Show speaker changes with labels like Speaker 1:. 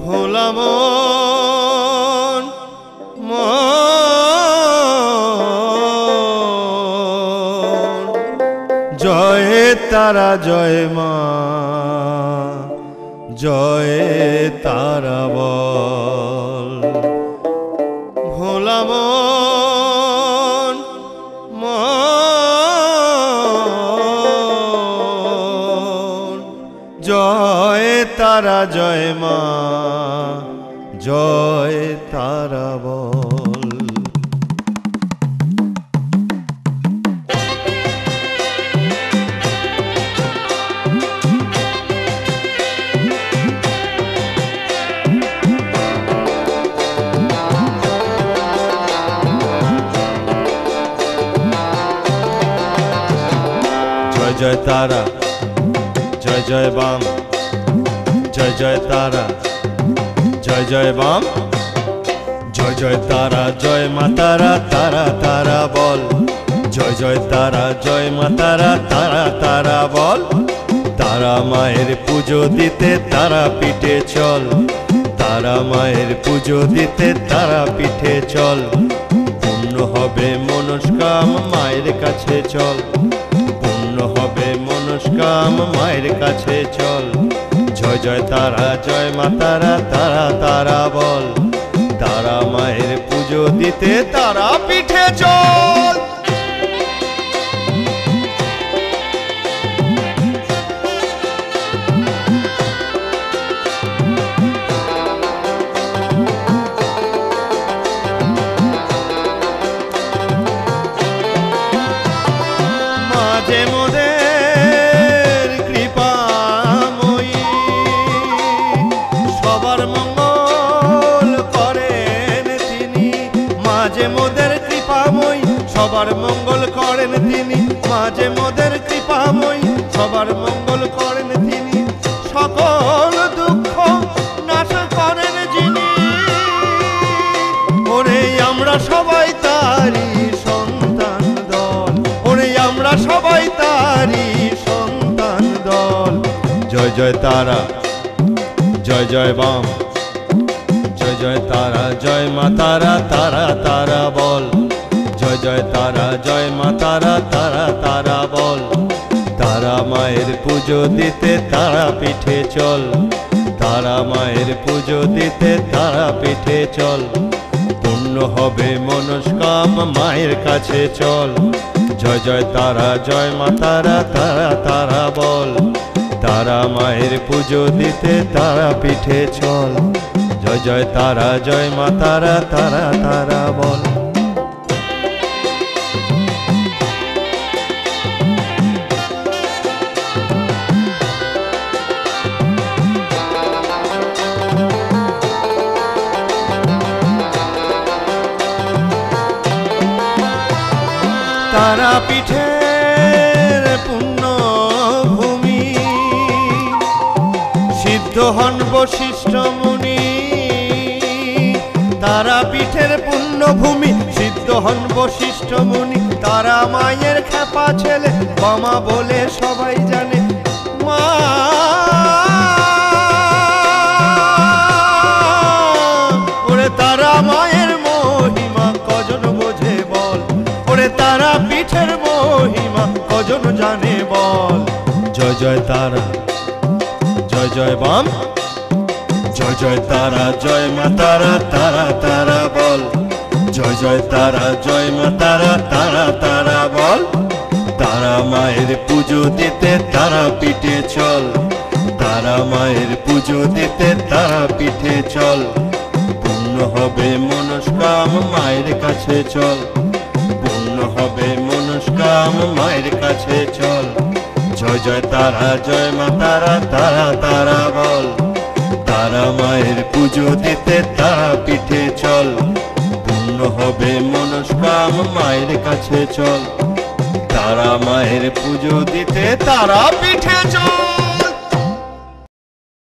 Speaker 1: ভোলা মন জয় তারা জয় মা জয় তারা বল। ভোলা মন জয় তারা জয় মা জয় তারা বল। জয় জয় তারা জয় জয় বাম জয় জয় তারা জয় জয় বাম জয় জয় তারা জয় মা তারা তারা তারা বল। জয় জয় তারা জয় মা তারা তারা তারা বল। তারা মায়ের পুজো দিতে তারা পিঠে চল। তারা মায়ের পুজো দিতে তারা পিঠে চল। পূর্ণ হবে মনস্কাম মায়ের কাছে চল। পূর্ণ হবে মনস্কাম মায়ের কাছে চল। জয় জয় তারা জয় মা তারা তারা তারা বল। তারা মায়ের পুজো দিতে তারা পিঠে চল। মাঝে মোদের কৃপাময়ী সবার মঙ্গল করেন তিনি। মাঝে মোদের কৃপাময়ী সবার মঙ্গল করেন তিনি। মাঝে মোদের কৃপাময়ী সবার মঙ্গল করেন তিনি। সকল দুঃখ নাশ করেন যিনি। ওরে আমরা সবাই তারি সন্তান দল। ওরে আমরা সবাই তারি সন্তান দল। জয় জয় তারা জয় জয় বাম জয় জয় তারা জয় মা তারা তারা তারা বল। জয় জয় তারা জয় মা তারা তারা তারা বল। তারা মায়ের পুজো দিতে তারা পিঠে চল। তারা মায়ের পুজো দিতে তারা পিঠে চল। পূর্ণ হবে মনস্কাম মায়ের কাছে চল। জয় জয় তারা জয় মা তারা তারা তারা বল। তারা মায়ের পুজো দিতে তারা পিঠে চল। জয় জয় তারা জয় মা তারা তারা তারা বল। তারা পিঠের পুণ্য ভূমি সিদ্ধ হন বশিষ্ঠ মুনি। তারা পিঠের পুণ্য ভূমি সিদ্ধ হন বশিষ্ঠ মুনি। তারা মায়ের খেপা ছেলে মামা বলে সবাই জানে। মা ওরে তারা মায়ের মহিমা কজন বোঝে বল। ওরে তারা পিঠের মহিমা কজন জানে বল। জয় জয় তারা জয় জয় বাম জয় জয় তারা জয় মা তারা তারা তারা বল। জয় জয় তারা জয় মা তারা তারা তারা বল। তারা মায়ের পুজো দিতে তারা পিঠে চল। তারা মায়ের পুজো দিতে তারা পিঠে চল। পূর্ণ হবে মনস্কাম মায়ের কাছে চল। পূর্ণ হবে মনস্কাম মায়ের কাছে চল। জয় জয় তারা জয় মা তারা তারা তারা বল। তারা মায়ের পুজো দিতে তারা পিঠে চল। পূর্ণ হবে মনস্কাম মায়ের কাছে চল। তারা মায়ের পুজো দিতে তারা পিঠে চল।